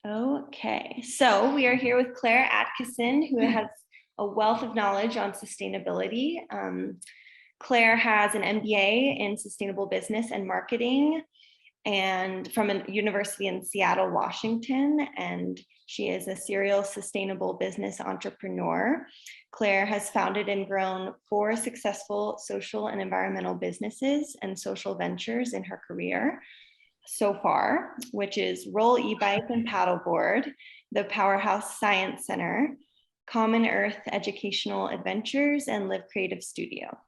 Okay, so we are here with Claire Attkisson, who has a wealth of knowledge on sustainability. Claire has an MBA in sustainable business and marketing, and from a university in Seattle, Washington, and she is a serial sustainable business entrepreneur. Claire has founded and grown 4 successful social and environmental businesses and social ventures in her career so far, which is Roll E-Bike and Paddleboard, the Powerhouse Science Center, Common Earth Educational Adventures, and Live Creative Studio.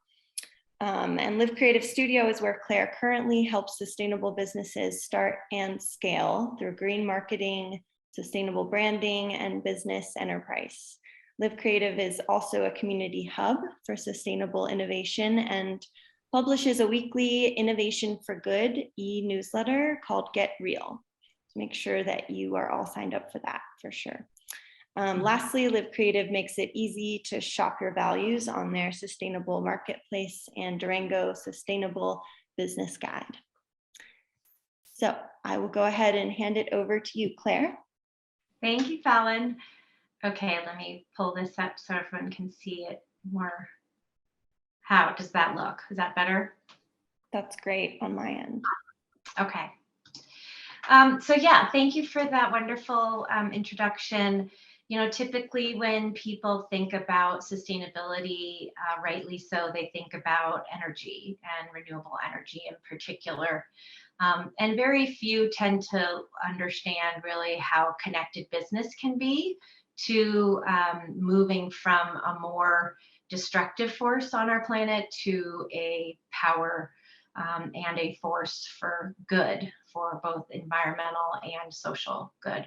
And Live Creative Studio is where Claire currently helps sustainable businesses start and scale through green marketing, sustainable branding, and business enterprise. Live Creative is also a community hub for sustainable innovation and publishes a weekly Innovation for Good e-newsletter called Get Real. So make sure that you are all signed up for that for sure. Lastly, Live Creative makes it easy to shop your values on their sustainable marketplace and Durango Sustainable Business Guide. So I will go ahead and hand it over to you, Claire. Thank you, Fallon. Okay, let me pull this up so everyone can see it more. How does that look? Is that better? That's great on my end. Okay. So yeah, thank you for that wonderful introduction. You know, typically when people think about sustainability, rightly so, they think about energy and renewable energy in particular. And very few tend to understand really how connected business can be to moving from a more destructive force on our planet to a power and a force for good, for both environmental and social good.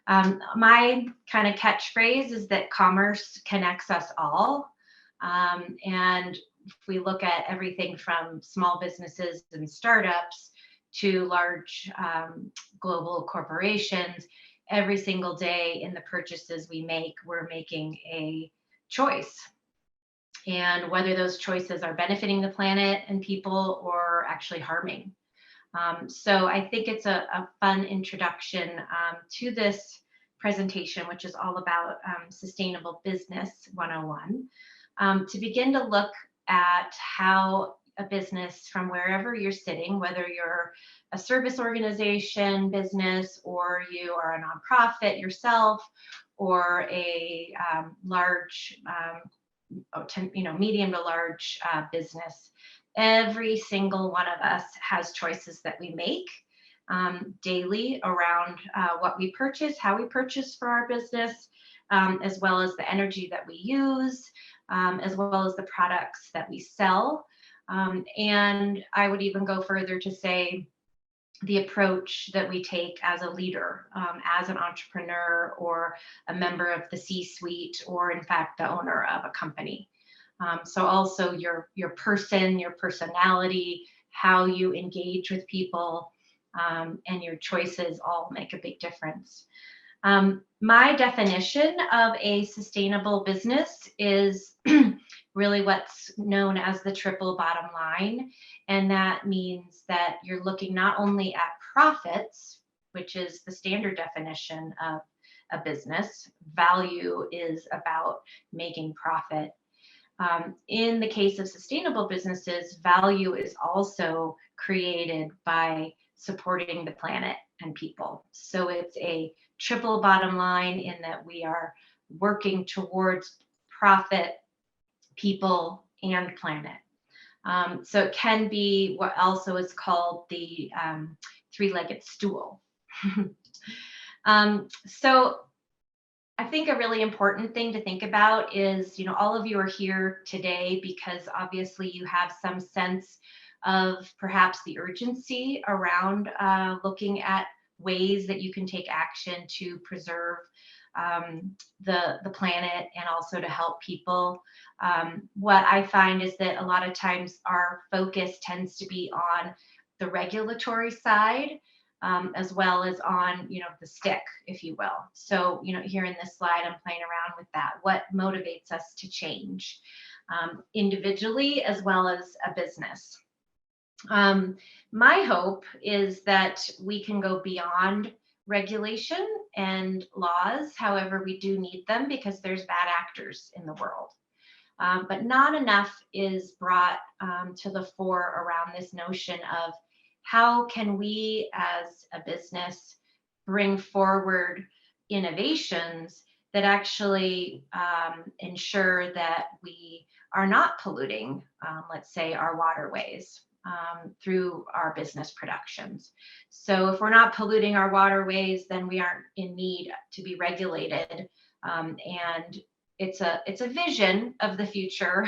My kind of catchphrase is that commerce connects us all. And if we look at everything from small businesses and startups to large global corporations, every single day in the purchases we make, we're making a choice. And whether those choices are benefiting the planet and people or actually harming. So I think it's a fun introduction to this presentation, which is all about Sustainable Business 101, to begin to look at how a business from wherever you're sitting, whether you're a service organization, business, or you are a nonprofit yourself, or a large medium to large business. Every single one of us has choices that we make daily around what we purchase, how we purchase for our business, as well as the energy that we use, as well as the products that we sell. And I would even go further to say the approach that we take as a leader, as an entrepreneur or a member of the C-suite, or in fact, the owner of a company. So also your person, your personality, how you engage with people, and your choices all make a big difference. My definition of a sustainable business is really what's known as the triple bottom line. And that means that you're looking not only at profits, which is the standard definition of a business. Value is about making profit. In the case of sustainable businesses, value is also created by supporting the planet and people. So it's a triple bottom line in that we are working towards profit, people, and planet. So it can be what also is called the three-legged stool. So I think a really important thing to think about is, all of you are here today because obviously you have some sense of perhaps the urgency around looking at ways that you can take action to preserve the planet and also to help people. What I find is that a lot of times our focus tends to be on the regulatory side, as well as on, the stick, if you will. So, here in this slide, I'm playing around with that. What motivates us to change individually as well as a business? My hope is that we can go beyond regulation and laws. However, we do need them because there's bad actors in the world. But not enough is brought to the fore around this notion of how can we as a business bring forward innovations that actually ensure that we are not polluting, let's say, our waterways through our business productions. So if we're not polluting our waterways, then we aren't in need to be regulated. And it's a vision of the future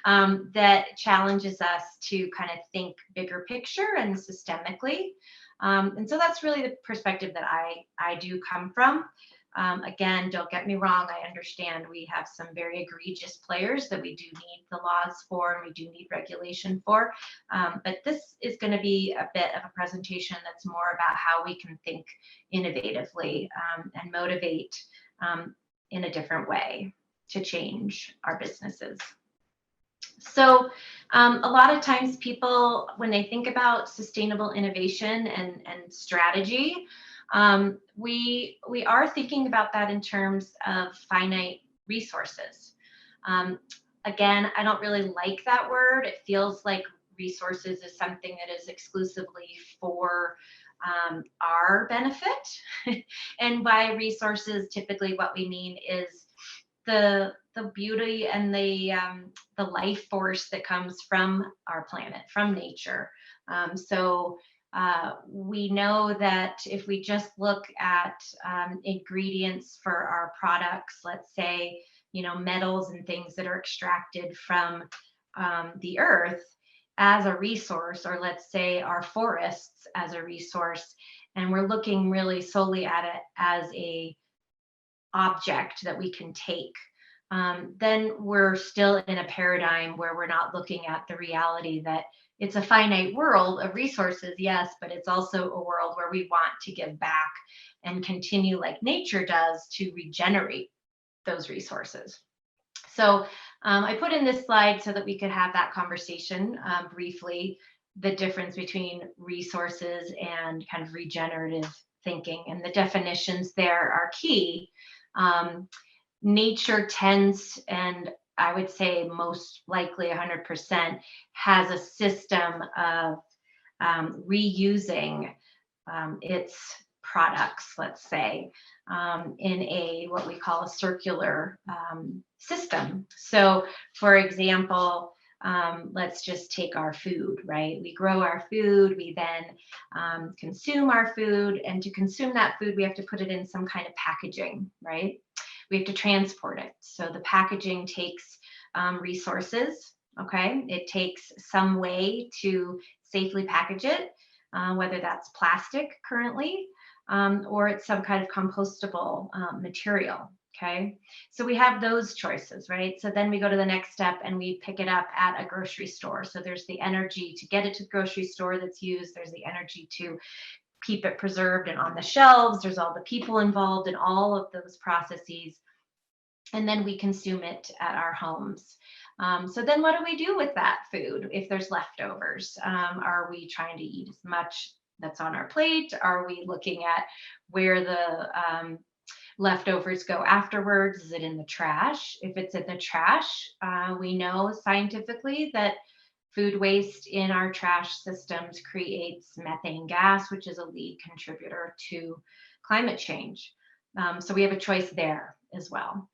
that challenges us to kind of think bigger picture and systemically. And so that's really the perspective that I do come from. Again, don't get me wrong, I understand we have some very egregious players that we do need the laws for and we do need regulation for. But this is going to be a bit of a presentation that's more about how we can think innovatively and motivate in a different way to change our businesses. So a lot of times people, when they think about sustainable innovation and strategy, we are thinking about that in terms of finite resources. Again, I don't really like that word. It feels like resources is something that is exclusively for our benefit. And by resources, typically what we mean is the beauty and the life force that comes from our planet, from nature. So we know that if we just look at ingredients for our products, let's say, metals and things that are extracted from the earth as a resource, or let's say our forests as a resource, and we're looking really solely at it as a object that we can take, then we're still in a paradigm where we're not looking at the reality that it's a finite world of resources, yes, but it's also a world where we want to give back and continue like nature does to regenerate those resources. So I put in this slide so that we could have that conversation briefly, the difference between resources and kind of regenerative thinking, and the definitions there are key. Nature tends, and I would say most likely 100%, has a system of reusing its products, let's say, in a what we call a circular system. So, for example, let's just take our food, right? We grow our food, we then consume our food, and to consume that food, we have to put it in some kind of packaging, right? We have to transport it. So the packaging takes resources, okay? It takes some way to safely package it, whether that's plastic currently, or it's some kind of compostable material, okay? So we have those choices, right? So then we go to the next step and we pick it up at a grocery store. So there's the energy to get it to the grocery store that's used. There's the energy to keep it preserved and on the shelves. There's all the people involved in all of those processes. And then we consume it at our homes. So then what do we do with that food if there's leftovers? Are we trying to eat as much that's on our plate? Are we looking at where the leftovers go afterwards? Is it in the trash? If it's in the trash, we know scientifically that food waste in our trash systems creates methane gas, which is a lead contributor to climate change. So we have a choice there as well.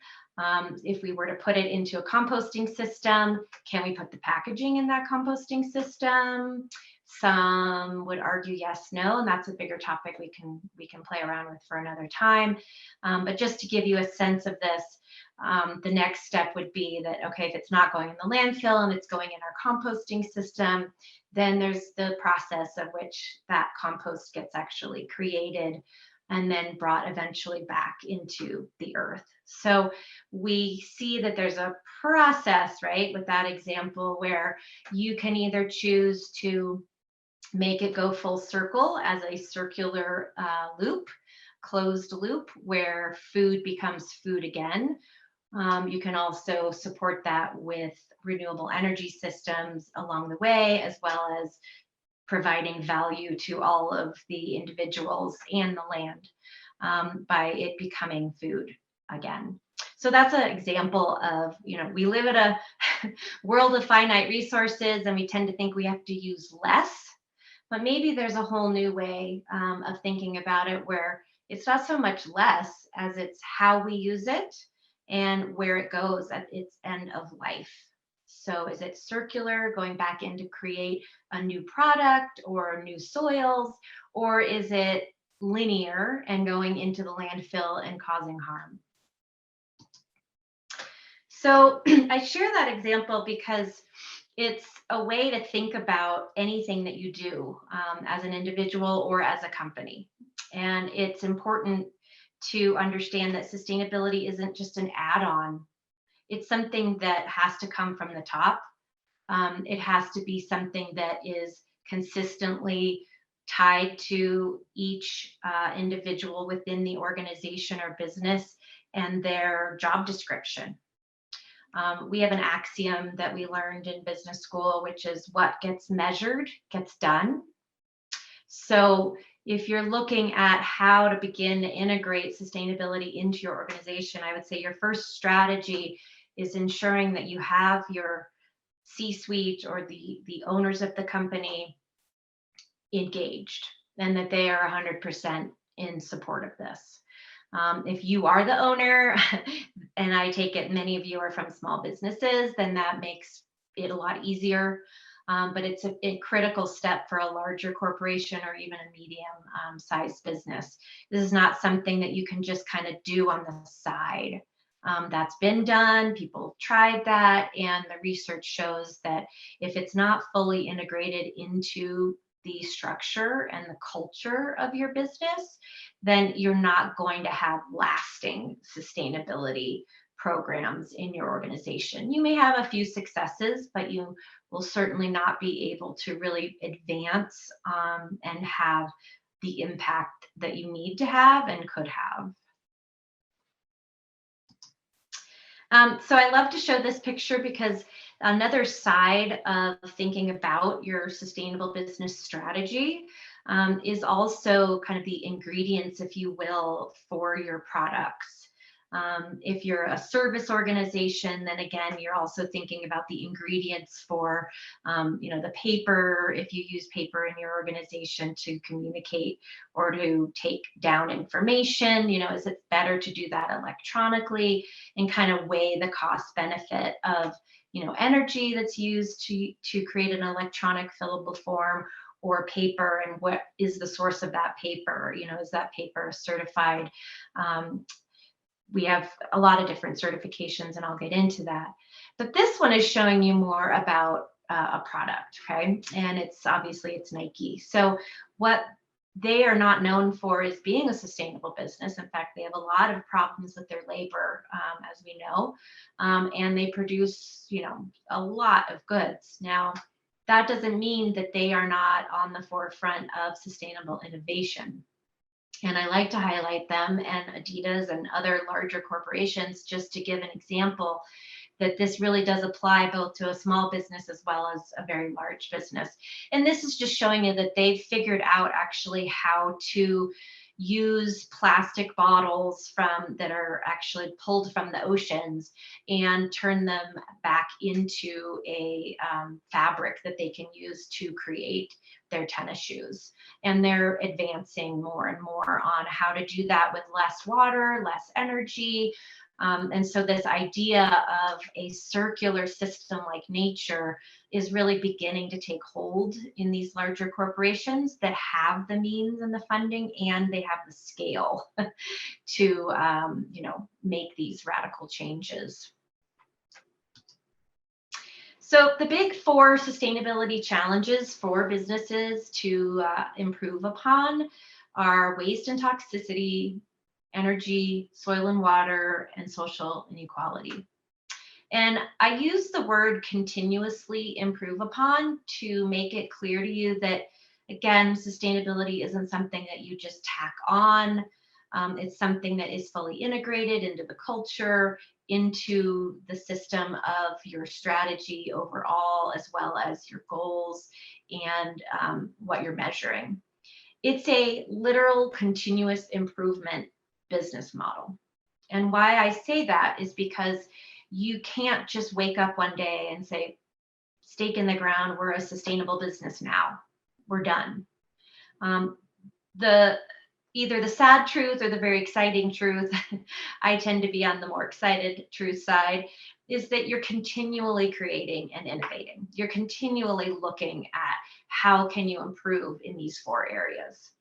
If we were to put it into a composting system, can we put the packaging in that composting system? Some would argue yes, no, and that's a bigger topic we can play around with for another time. But just to give you a sense of this, the next step would be that, okay, if it's not going in the landfill and it's going in our composting system, then there's the process of which that compost gets actually created and then brought eventually back into the earth. So we see that there's a process, right, with that example where you can either choose to make it go full circle as a circular loop, closed loop, where food becomes food again. You can also support that with renewable energy systems along the way, as well as providing value to all of the individuals and the land. by it becoming food again. So that's an example of, we live in a world of finite resources and we tend to think we have to use less, but maybe there's a whole new way of thinking about it where it's not so much less as it's how we use it and where it goes at its end of life. So is it circular, going back in to create a new product or new soils, or is it linear and going into the landfill and causing harm? So I share that example because it's a way to think about anything that you do as an individual or as a company. And it's important to understand that sustainability isn't just an add-on. It's something that has to come from the top. It has to be something that is consistently tied to each individual within the organization or business and their job description. We have an axiom that we learned in business school, which is what gets measured gets done. So if you're looking at how to begin to integrate sustainability into your organization, I would say your first strategy is ensuring that you have your C-suite or the owners of the company engaged and that they are 100% in support of this. If you are the owner, and I take it many of you are from small businesses, then that makes it a lot easier. But it's a critical step for a larger corporation or even a medium sized business. This is not something that you can just kind of do on the side. That's been done, people tried that, and the research shows that if it's not fully integrated into the structure and the culture of your business, then you're not going to have lasting sustainability programs in your organization. You may have a few successes, but you will certainly not be able to really advance and have the impact that you need to have and could have. So I love to show this picture because another side of thinking about your sustainable business strategy is also kind of the ingredients, if you will, for your products. If you're a service organization, then again, you're also thinking about the ingredients for, the paper, if you use paper in your organization to communicate or to take down information, is it better to do that electronically, and kind of weigh the cost benefit of, energy that's used to create an electronic fillable form or paper, and what is the source of that paper? Is that paper certified? We have a lot of different certifications, and I'll get into that. But this one is showing you more about a product, okay? And it's Nike. So what they are not known for is being a sustainable business. In fact, they have a lot of problems with their labor, as we know, and they produce, a lot of goods. Now, that doesn't mean that they are not on the forefront of sustainable innovation. And I like to highlight them and Adidas and other larger corporations just to give an example that this really does apply both to a small business as well as a very large business. And this is just showing you that they've figured out actually how to use plastic bottles that are actually pulled from the oceans and turn them back into a fabric that they can use to create their tennis shoes. And they're advancing more and more on how to do that with less water, less energy. And so this idea of a circular system like nature is really beginning to take hold in these larger corporations that have the means and the funding, and they have the scale to make these radical changes. So the big 4 sustainability challenges for businesses to improve upon are waste and toxicity, energy, soil and water, and social inequality. And I use the word continuously improve upon to make it clear to you that, again, sustainability isn't something that you just tack on. It's something that is fully integrated into the culture, into the system of your strategy overall, as well as your goals and what you're measuring. It's a literal continuous improvement business model. And why I say that is because you can't just wake up one day and say, stake in the ground, we're a sustainable business now, we're done. Either the sad truth or the very exciting truth, I tend to be on the more excited truth side, is that you're continually creating and innovating. You're continually looking at how can you improve in these 4 areas.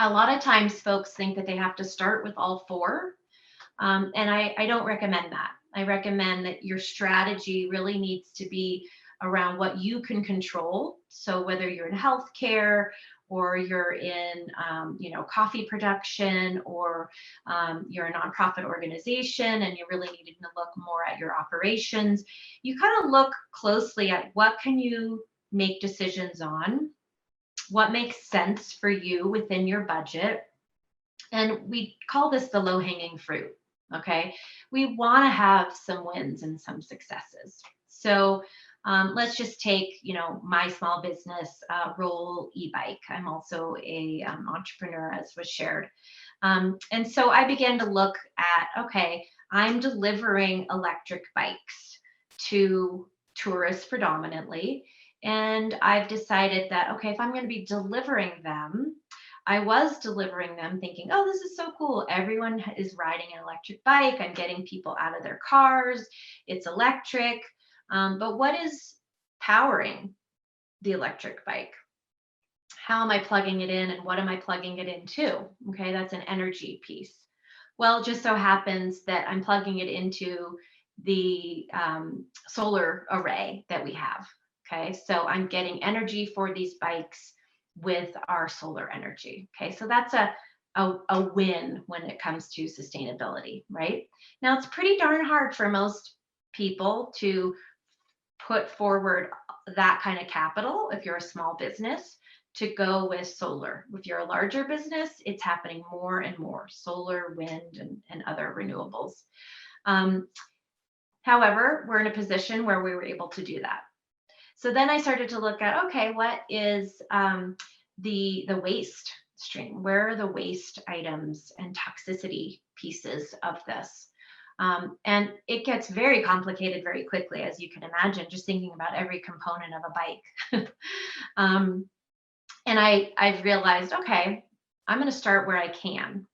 A lot of times folks think that they have to start with all 4, and I don't recommend that. I recommend that your strategy really needs to be around what you can control. So whether you're in healthcare or you're in, coffee production, or you're a nonprofit organization and you're really needing to look more at your operations, you kind of look closely at what can you make decisions on, what makes sense for you within your budget. And we call this the low-hanging fruit, okay? We want to have some wins and some successes. So let's just take, my small business, Roll e-bike. I'm also a entrepreneur, as was shared. And so I began to look at, okay, I'm delivering electric bikes to tourists predominantly. And I've decided that, okay, if I'm going to be delivering them, I was delivering them thinking, oh, this is so cool. Everyone is riding an electric bike. I'm getting people out of their cars. It's electric. But what is powering the electric bike? How am I plugging it in, and what am I plugging it into? Okay, that's an energy piece. Well, it just so happens that I'm plugging it into the solar array that we have. Okay, so I'm getting energy for these bikes with our solar energy. Okay, so that's a win when it comes to sustainability, right? Now, it's pretty darn hard for most people to put forward that kind of capital if you're a small business to go with solar. If you're a larger business, it's happening more and more, solar, wind, and other renewables. However, we're in a position where we were able to do that. So then I started to look at, okay, what is the waste stream? Where are the waste items and toxicity pieces of this? And it gets very complicated very quickly, as you can imagine, just thinking about every component of a bike. And I've realized, okay, I'm going to start where I can.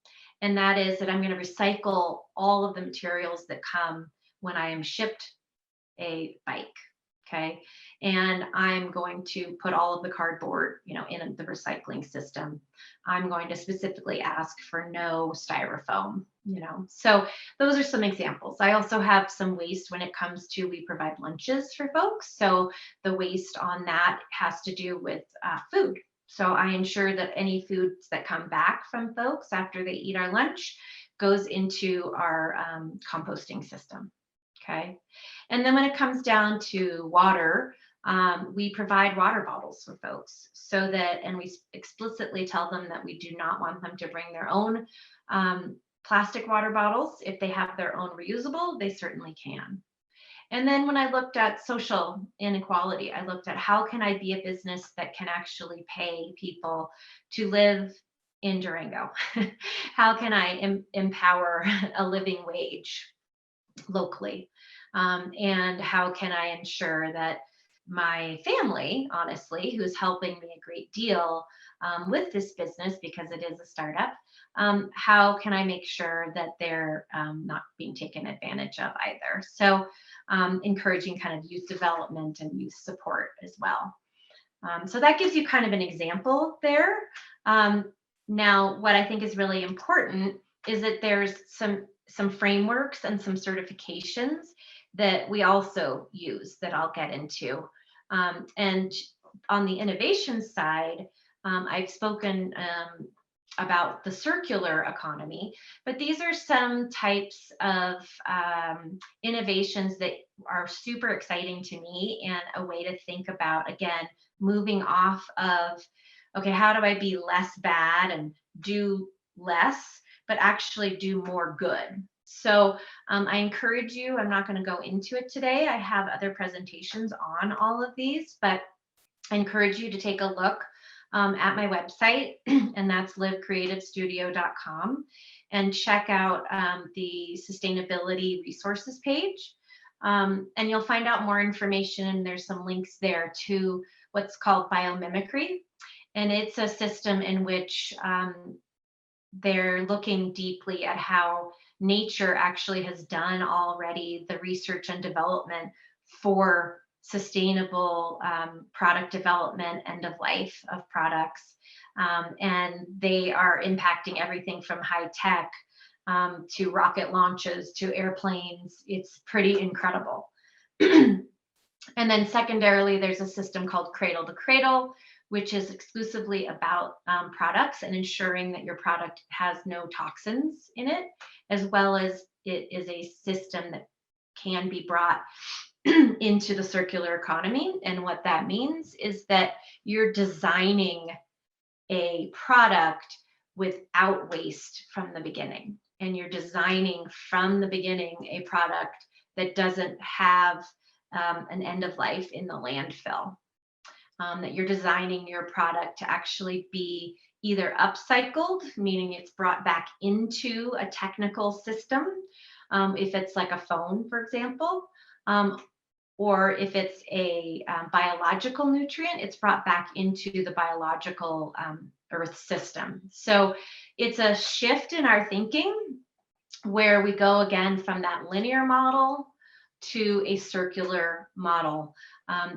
And that is that I'm going to recycle all of the materials that come when I am shipped a bike. Okay. And I'm going to put all of the cardboard, in the recycling system. I'm going to specifically ask for no styrofoam, So those are some examples. I also have some waste when it comes to, we provide lunches for folks. So the waste on that has to do with food. So I ensure that any foods that come back from folks after they eat our lunch goes into our composting system. Okay. And then when it comes down to water, we provide water bottles for folks so that, and we explicitly tell them that we do not want them to bring their own plastic water bottles. If they have their own reusable, they certainly can. And then when I looked at social inequality, I looked at how can I be a business that can actually pay people to live in Durango? How can I empower a living wage locally? And how can I ensure that my family, honestly, who's helping me a great deal with this business because it is a startup, how can I make sure that they're not being taken advantage of either? So encouraging kind of youth development and youth support as well. So that gives you kind of an example there. Now, what I think is really important is that there's some frameworks and some certifications that we also use that I'll get into. And on the innovation side, I've spoken about the circular economy, but these are some types of innovations that are super exciting to me and a way to think about, again, moving off of, okay, how do I be less bad and do less, but actually do more good? So I encourage you, I'm not going to go into it today. I have other presentations on all of these, but I encourage you to take a look at my website, and that's livecreativestudio.com, and check out the sustainability resources page. And you'll find out more information, and there's some links there to what's called biomimicry. And it's a system in which they're looking deeply at how nature actually has done already the research and development for sustainable product development, end of life of products. And they are impacting everything from high tech to rocket launches to airplanes. It's pretty incredible. And then secondarily, there's a system called Cradle to Cradle, which is exclusively about products and ensuring that your product has no toxins in it, as well as it is a system that can be brought into the circular economy. And what that means is that you're designing a product without waste from the beginning. And you're designing from the beginning a product that doesn't have an end of life in the landfill. That you're designing your product to actually be either upcycled, meaning it's brought back into a technical system, if it's like a phone, for example, or if it's a biological nutrient, it's brought back into the biological earth system. So it's a shift in our thinking where we go again from that linear model to a circular model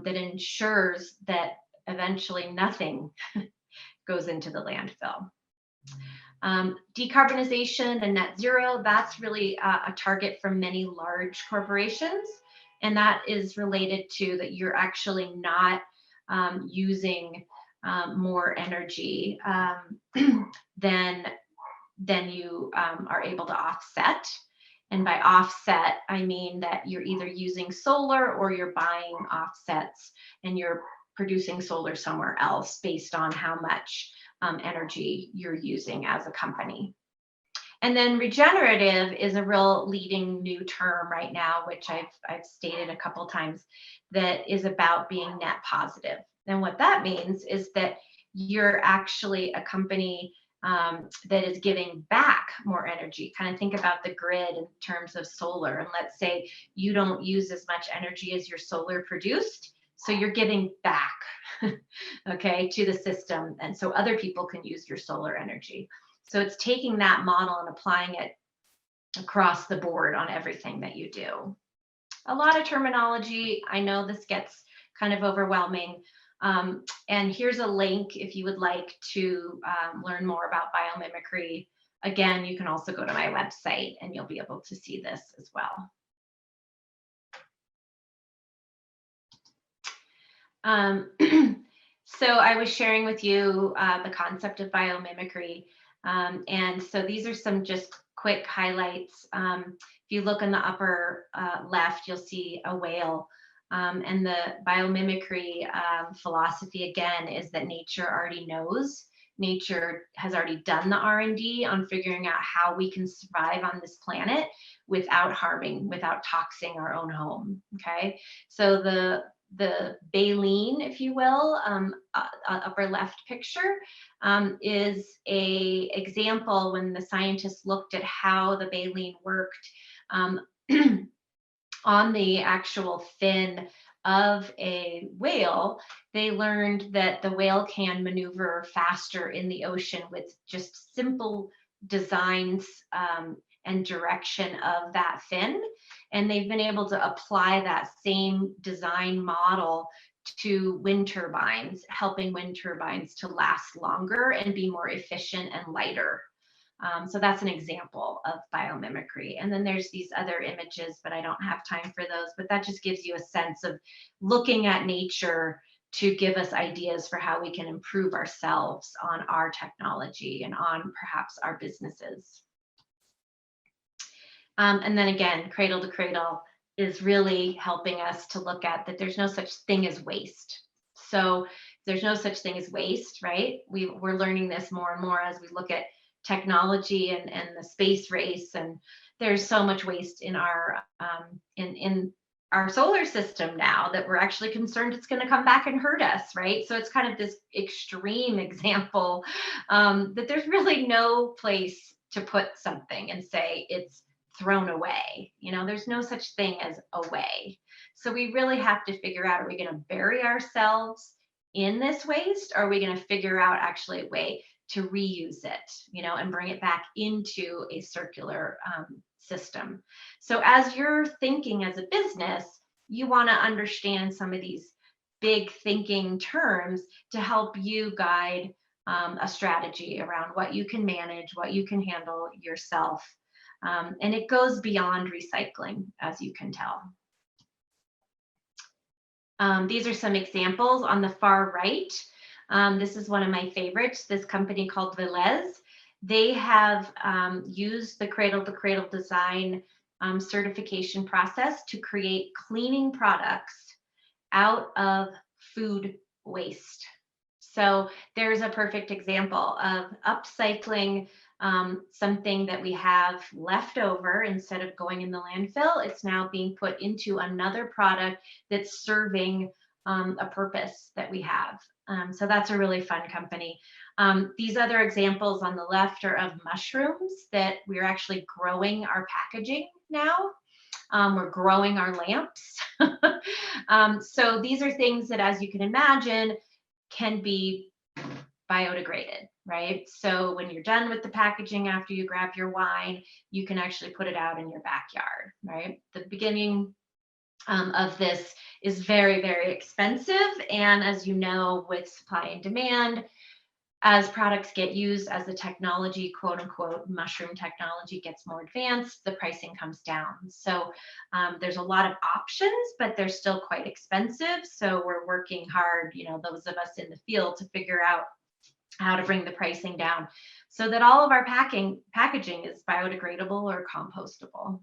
that ensures that eventually nothing goes into the landfill. Decarbonization and net zero, that's really a target for many large corporations. And that is related to that you're actually not using more energy than you are able to offset. And by offset, I mean that you're either using solar or you're buying offsets and you're producing solar somewhere else based on how much energy you're using as a company. And then regenerative is a real leading new term right now, which I've stated a couple times, that is about being net positive. And what that means is that you're actually a company that is giving back more energy. Kind of think about the grid in terms of solar. And let's say you don't use as much energy as your solar produced. So you're giving back, okay, to the system. And so other people can use your solar energy. So it's taking that model and applying it across the board on everything that you do. A lot of terminology. I know this gets kind of overwhelming. And here's a link if you would like to learn more about biomimicry. Again, you can also go to my website and you'll be able to see this as well. So I was sharing with you the concept of biomimicry. And so these are some just quick highlights. If you look in the upper left, you'll see a whale. And the biomimicry philosophy, again, is that nature already knows. Nature has already done the R&D on figuring out how we can survive on this planet without harming, without toxing our own home, okay? So the baleen, if you will, upper left picture, is a example when the scientists looked at how the baleen worked on the actual fin of a whale. They learned that the whale can maneuver faster in the ocean with just simple designs and direction of that fin. And they've been able to apply that same design model to wind turbines, helping wind turbines to last longer and be more efficient and lighter. So that's an example of biomimicry. And then there's these other images, but I don't have time for those. But that just gives you a sense of looking at nature to give us ideas for how we can improve ourselves on our technology and on perhaps our businesses. And then again, cradle to cradle is really helping us to look at that there's no such thing as waste. So there's no such thing as waste, right? We're learning this more and more as we look at technology and the space race, and there's so much waste in our in our solar system now that we're actually concerned it's going to come back and hurt us, right? So it's kind of this extreme example that there's really no place to put something and say it's thrown away. You know, there's no such thing as away. So we really have to figure out, are we going to bury ourselves in this waste? Or are we going to figure out actually a way to reuse it, you know, and bring it back into a circular system? So as you're thinking as a business, you want to understand some of these big thinking terms to help you guide a strategy around what you can manage, what you can handle yourself. And it goes beyond recycling, as you can tell. These are some examples on the far right. This is one of my favorites, this company called Velez. They have used the cradle to cradle design certification process to create cleaning products out of food waste. So there's a perfect example of upcycling something that we have left over. Instead of going in the landfill, it's now being put into another product that's serving a purpose that we have. So that's a really fun company. These other examples on the left are of mushrooms that we're actually growing our packaging now. We're growing our lamps. So these are things that, as you can imagine, can be biodegraded, right? So when you're done with the packaging after you grab your wine, you can actually put it out in your backyard, right? The beginning of this is very, very expensive. And as you know, with supply and demand, as products get used, as the technology, quote unquote, mushroom technology gets more advanced, the pricing comes down. So there's a lot of options, but they're still quite expensive. So we're working hard, you know, those of us in the field, to figure out how to bring the pricing down so that all of our packaging is biodegradable or compostable.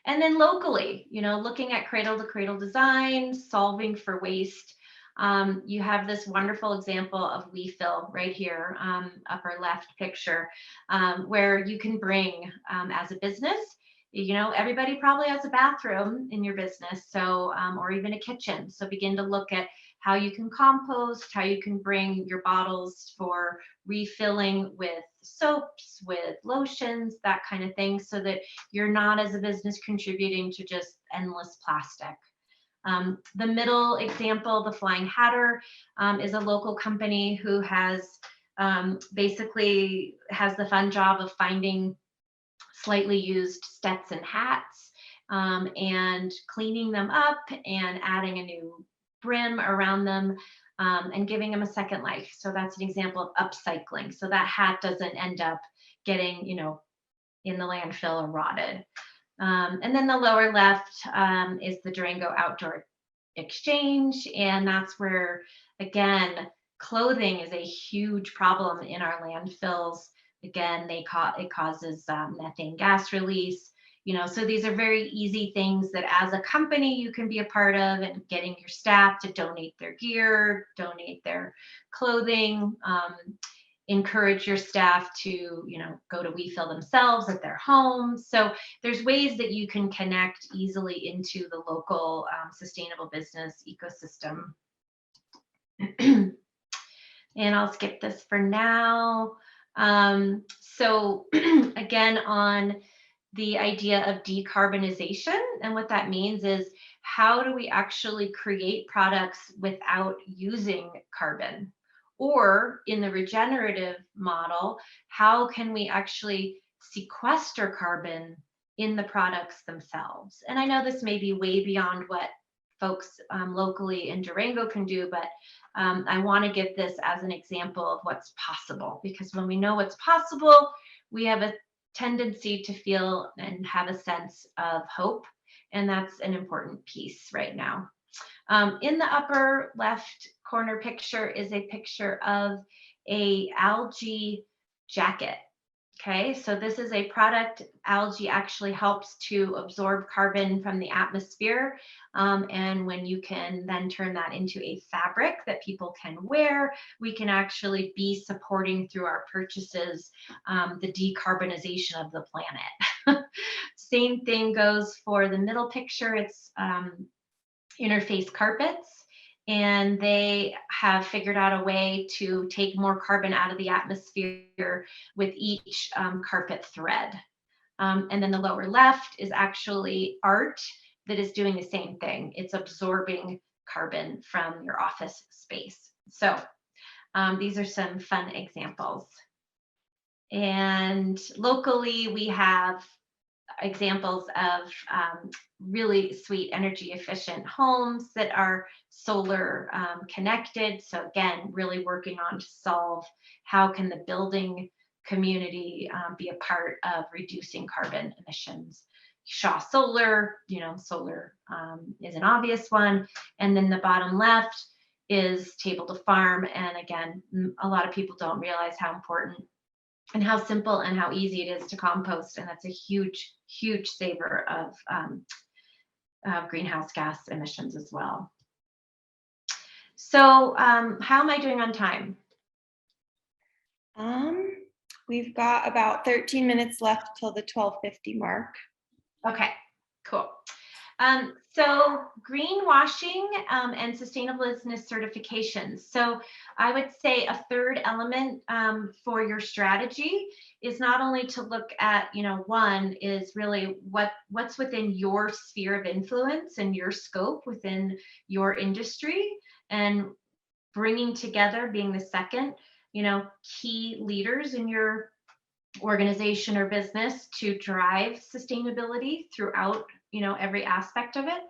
And then locally, you know, looking at cradle to cradle design, solving for waste. You have this wonderful example of refill right here, upper left picture, where you can bring as a business, you know, everybody probably has a bathroom in your business, so or even a kitchen. So begin to look at how you can compost, how you can bring your bottles for refilling with soaps, with lotions, that kind of thing, so that you're not as a business contributing to just endless plastic. The middle example, the Flying Hatter, is a local company who has basically has the fun job of finding slightly used Stetson hats and cleaning them up and adding a new brim around them and giving them a second life. So that's an example of upcycling. So that hat doesn't end up getting, you know, in the landfill or rotted. And then the lower left is the Durango Outdoor Exchange. And that's where, again, clothing is a huge problem in our landfills. Again, it causes methane gas release. You know, so these are very easy things that as a company you can be a part of, and getting your staff to donate their gear, donate their clothing, encourage your staff to, you know, go to refill themselves at their homes. So there's ways that you can connect easily into the local sustainable business ecosystem. And I'll skip this for now. So again, on the idea of decarbonization, and what that means is, how do we actually create products without using carbon? Or in the regenerative model, how can we actually sequester carbon in the products themselves? And I know this may be way beyond what folks locally in Durango can do, but I want to give this as an example of what's possible, because when we know what's possible, we have a tendency to feel and have a sense of hope. And that's an important piece right now. In the upper left corner picture is a picture of a algae jacket. Okay, so this is a product. Algae actually helps to absorb carbon from the atmosphere. And when you can then turn that into a fabric that people can wear, we can actually be supporting through our purchases the decarbonization of the planet. Same thing goes for the middle picture. It's Interface Carpets, and they have figured out a way to take more carbon out of the atmosphere with each carpet thread. And then the lower left is actually art that is doing the same thing. It's absorbing carbon from your office space. So these are some fun examples. And locally, we have examples of really sweet energy efficient homes that are solar connected. So again, really working on to solve how can the building community be a part of reducing carbon emissions. Shaw Solar, solar is an obvious one. And then the bottom left is Table to Farm. And again, a lot of people don't realize how important and how simple and how easy it is to compost. And that's a huge, huge saver of greenhouse gas emissions as well. So how am I doing on time? We've got about 13 minutes left till the 12:50 mark. Okay, cool. So greenwashing and sustainable business certifications. So I would say a third element for your strategy is not only to look at, one is really what's within your sphere of influence and your scope within your industry, and bringing together, being the second, key leaders in your organization or business to drive sustainability throughout every aspect of it.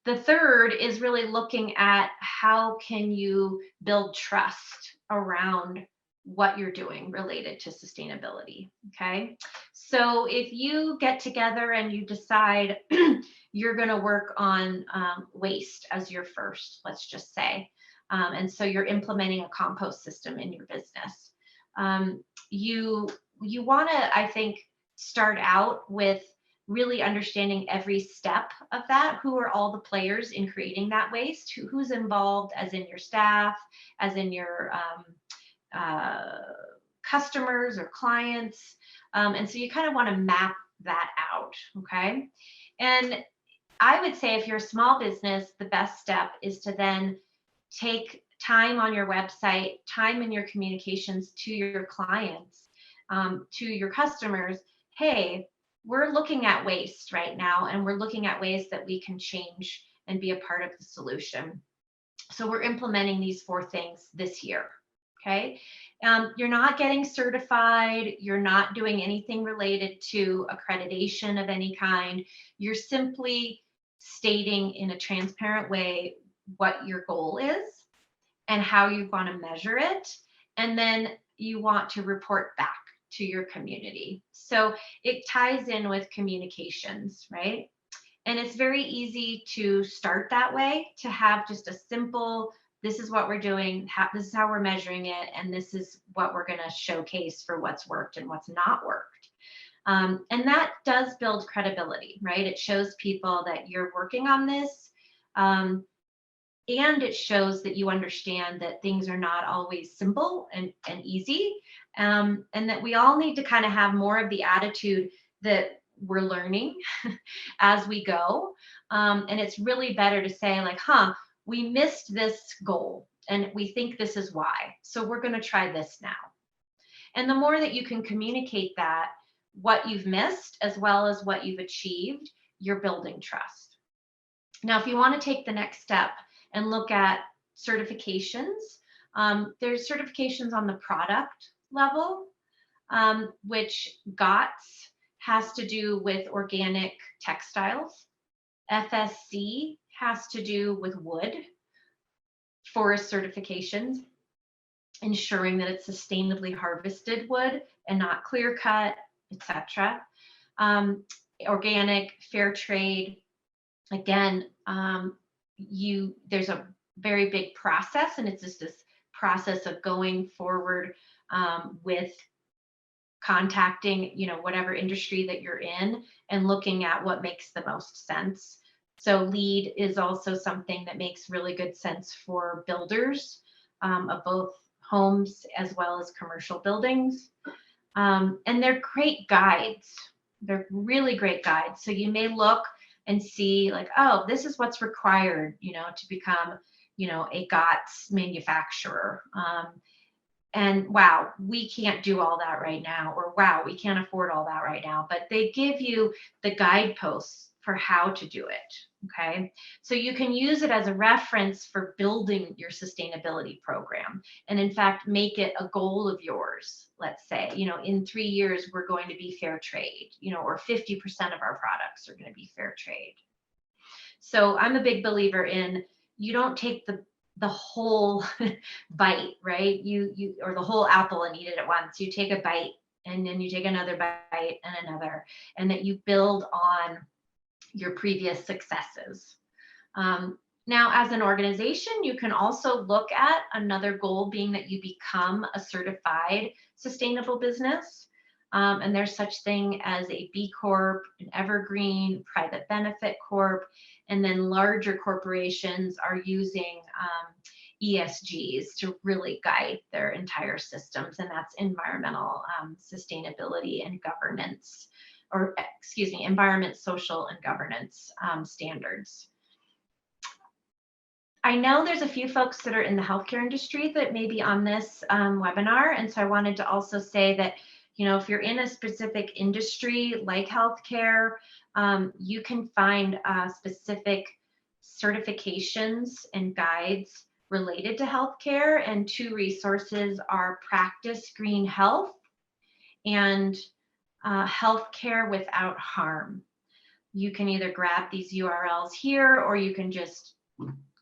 The third is really looking at how can you build trust around what you're doing related to sustainability. Okay, so if you get together and you decide you're going to work on waste as your first, let's just say, and so you're implementing a compost system in your business, you want to, I think, start out with really understanding every step of that. Who are all the players in creating that waste? Who's involved, as in your staff, as in your customers or clients. And so you kind of want to map that out, okay? And I would say if you're a small business, the best step is to then take time on your website, time in your communications to your clients, to your customers. Hey, we're looking at waste right now, and we're looking at ways that we can change and be a part of the solution. So we're implementing these 4 things this year, okay? You're not getting certified. You're not doing anything related to accreditation of any kind. You're simply stating in a transparent way what your goal is and how you want to measure it. And then you want to report back to your community. So it ties in with communications, right? And it's very easy to start that way, to have just a simple, this is what we're doing, this is how we're measuring it, and this is what we're going to showcase for what's worked and what's not worked. And that does build credibility, right? It shows people that you're working on this, and it shows that you understand that things are not always simple and easy, and that we all need to kind of have more of the attitude that we're learning as we go. And it's really better to say like, we missed this goal and we think this is why. So we're going to try this now. And the more that you can communicate that, what you've missed as well as what you've achieved, you're building trust. Now, if you want to take the next step and look at certifications, there's certifications on the product level, which GOTS has to do with organic textiles. FSC has to do with wood, forest certifications, ensuring that it's sustainably harvested wood and not clear cut, etc. Organic, fair trade, again, there's a very big process, and it's just this process of going forward with contacting, whatever industry that you're in and looking at what makes the most sense. So LEED is also something that makes really good sense for builders of both homes as well as commercial buildings. And they're great guides They're really great guides. So you may look and see like, oh, this is what's required, to become, a GOTS manufacturer. And wow, we can't do all that right now, or wow, we can't afford all that right now. But they give you the guideposts for how to do it. Okay, so you can use it as a reference for building your sustainability program, and in fact make it a goal of yours. Let's say, in 3 years we're going to be fair trade, or 50% of our products are going to be fair trade. So I'm a big believer in, you don't take the whole bite, right? You or the whole apple and eat it at once. You take a bite, and then you take another bite and another, and that you build on your previous successes. Now, as an organization, you can also look at another goal being that you become a certified sustainable business. And there's such thing as a B Corp, an Evergreen, private benefit corp, and then larger corporations are using ESGs to really guide their entire systems, and that's environmental sustainability and governance, or excuse me, environment, social, and governance standards. I know there's a few folks that are in the healthcare industry that may be on this webinar, and so I wanted to also say that, if you're in a specific industry like healthcare, you can find specific certifications and guides related to healthcare, and 2 resources are Practice Green Health and Healthcare Without Harm. You can either grab these URLs here, or you can just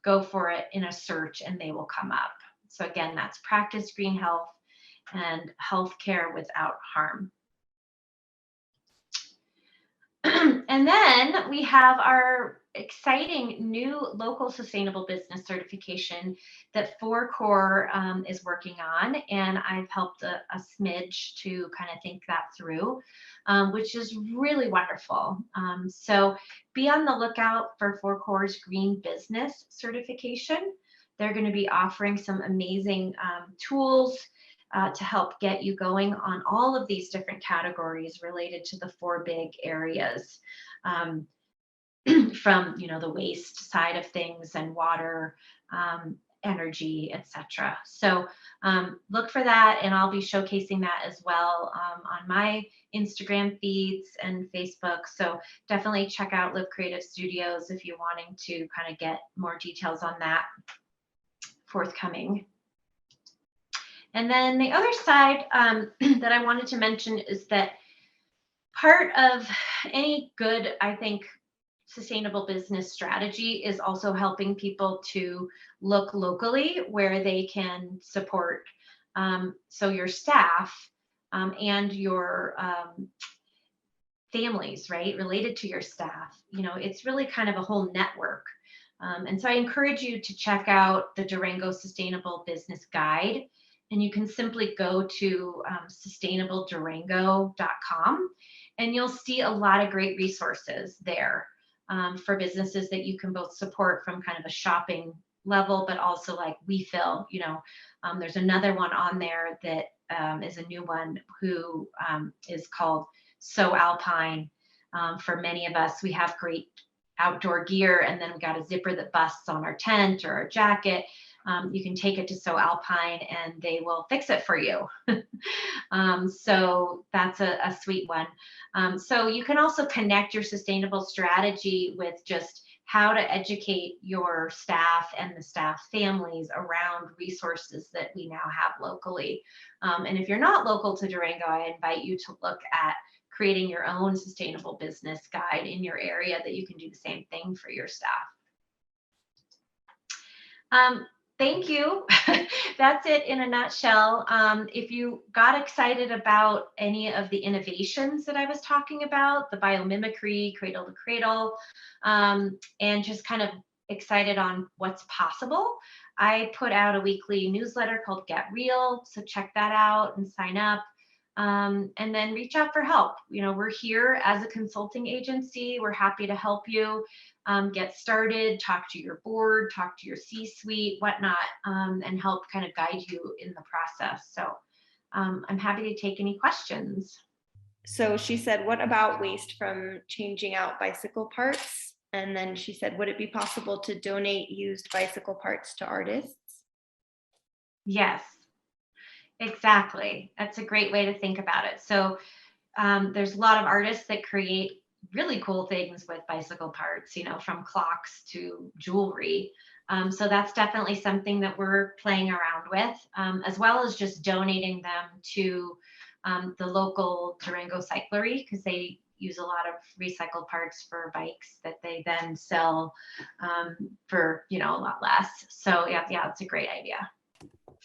go for it in a search and they will come up. So again, that's Practice Green Health and Healthcare Without Harm. And then we have our exciting new local sustainable business certification that 4Core is working on, and I've helped a smidge to kind of think that through, which is really wonderful. So be on the lookout for 4Core's Green Business certification. They're going to be offering some amazing tools to help get you going on all of these different categories related to the 4 big areas, from the waste side of things and water, energy, etc. So look for that, and I'll be showcasing that as well on my Instagram feeds and Facebook. So definitely check out Live Creative Studios if you're wanting to kind of get more details on that forthcoming. And then the other side that I wanted to mention is that part of any good, I think, sustainable business strategy is also helping people to look locally where they can support. So your staff and your families, right, related to your staff, it's really kind of a whole network. And so I encourage you to check out the Durango Sustainable Business Guide. And you can simply go to sustainabledurango.com, and you'll see a lot of great resources there for businesses that you can both support from kind of a shopping level, but also like we feel, there's another one on there that is a new one who is called So Alpine. For many of us, we have great outdoor gear, and then we got a zipper that busts on our tent or our jacket. You can take it to So Alpine and they will fix it for you. So that's a sweet one. So you can also connect your sustainable strategy with just how to educate your staff and the staff families around resources that we now have locally. And if you're not local to Durango, I invite you to look at creating your own sustainable business guide in your area that you can do the same thing for your staff. Thank you. That's it in a nutshell. If you got excited about any of the innovations that I was talking about, the biomimicry, cradle to cradle, and just kind of excited on what's possible, I put out a weekly newsletter called Get Real. So check that out and sign up. And then reach out for help. We're here as a consulting agency. We're happy to help you get started, talk to your board, talk to your C-suite, whatnot, and help kind of guide you in the process. So I'm happy to take any questions. So she said, what about waste from changing out bicycle parts? And then she said, would it be possible to donate used bicycle parts to artists? Yes, exactly. That's a great way to think about it. So there's a lot of artists that create really cool things with bicycle parts, from clocks to jewelry. So that's definitely something that we're playing around with, as well as just donating them to the local Durango cyclery, because they use a lot of recycled parts for bikes that they then sell for a lot less. So yeah, it's a great idea.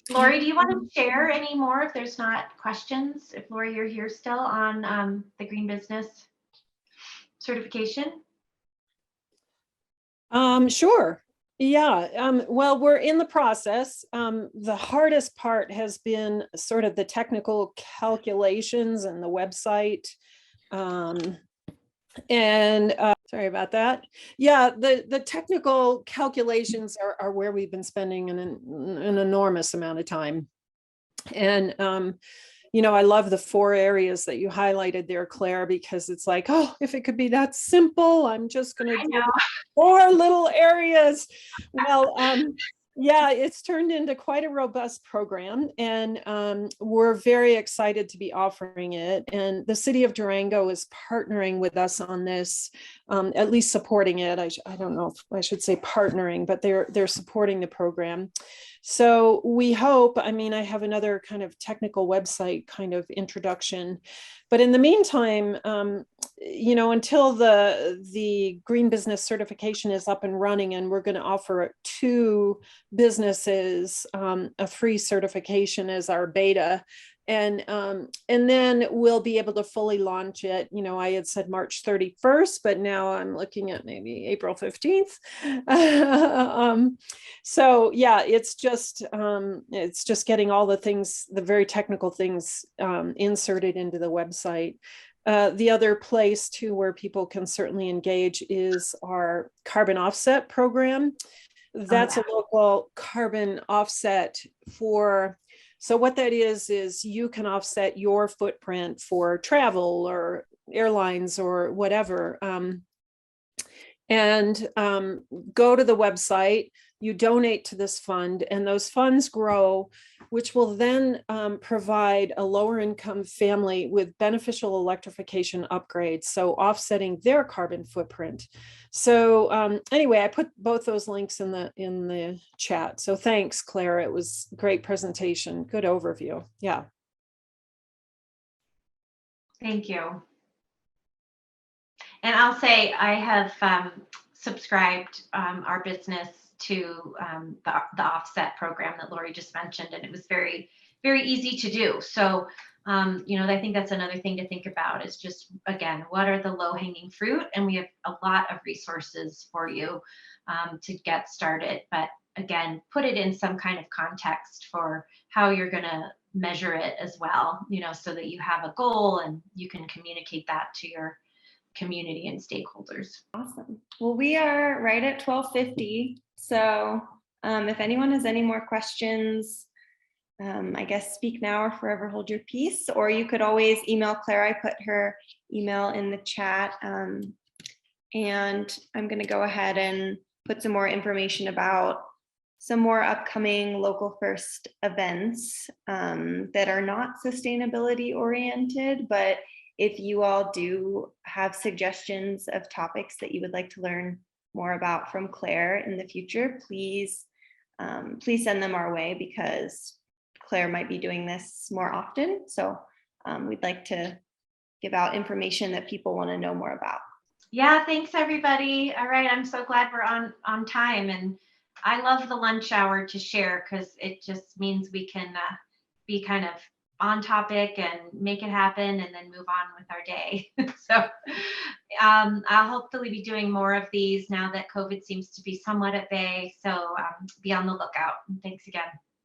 Lori, do you want to share any more if there's not questions? If Lori, you're here still on the green business certification? Sure. Yeah. Well, we're in the process. The hardest part has been sort of the technical calculations and the website. Sorry about that. Yeah, the technical calculations are where we've been spending an enormous amount of time. And I love the 4 areas that you highlighted there, Claire, because it's like, oh, if it could be that simple, I'm just going to do 4 little areas. Well, yeah, it's turned into quite a robust program, and we're very excited to be offering it. And the city of Durango is partnering with us on this, at least supporting it. I don't know if I should say partnering, but they're supporting the program. So we hope, I have another kind of technical website kind of introduction, but in the meantime, until the green business certification is up and running, and we're going to offer 2 businesses a free certification as our beta. And then we'll be able to fully launch it. I had said March 31st, but now I'm looking at maybe April 15th. So yeah, it's just getting all the things, the very technical things inserted into the website. The other place too where people can certainly engage is our carbon offset program. That's a local carbon offset so what that is you can offset your footprint for travel or airlines or whatever. And go to the website, you donate to this fund, and those funds grow, which will then provide a lower income family with beneficial electrification upgrades, so offsetting their carbon footprint. So anyway, I put both those links in the chat. So thanks, Claire. It was a great presentation. Good overview. Yeah. Thank you. And I'll say I have subscribed our business to the offset program that Lori just mentioned, and it was very, very easy to do. So, I think that's another thing to think about is just, again, what are the low hanging fruit? And we have a lot of resources for you to get started. But again, put it in some kind of context for how you're going to measure it as well, so that you have a goal and you can communicate that to your community and stakeholders. Awesome. Well, we are right at 12:50. So if anyone has any more questions, I guess speak now or forever hold your peace, or you could always email Claire. I put her email in the chat. And I'm going to go ahead and put some more information about some more upcoming local first events that are not sustainability oriented, but if you all do have suggestions of topics that you would like to learn more about from Claire in the future, please send them our way, because Claire might be doing this more often. So we'd like to give out information that people want to know more about. Yeah, thanks everybody. All right, I'm so glad we're on time, and I love the lunch hour to share, because it just means we can be kind of on topic and make it happen and then move on with our day. So I'll hopefully be doing more of these now that COVID seems to be somewhat at bay. So be on the lookout. And thanks again.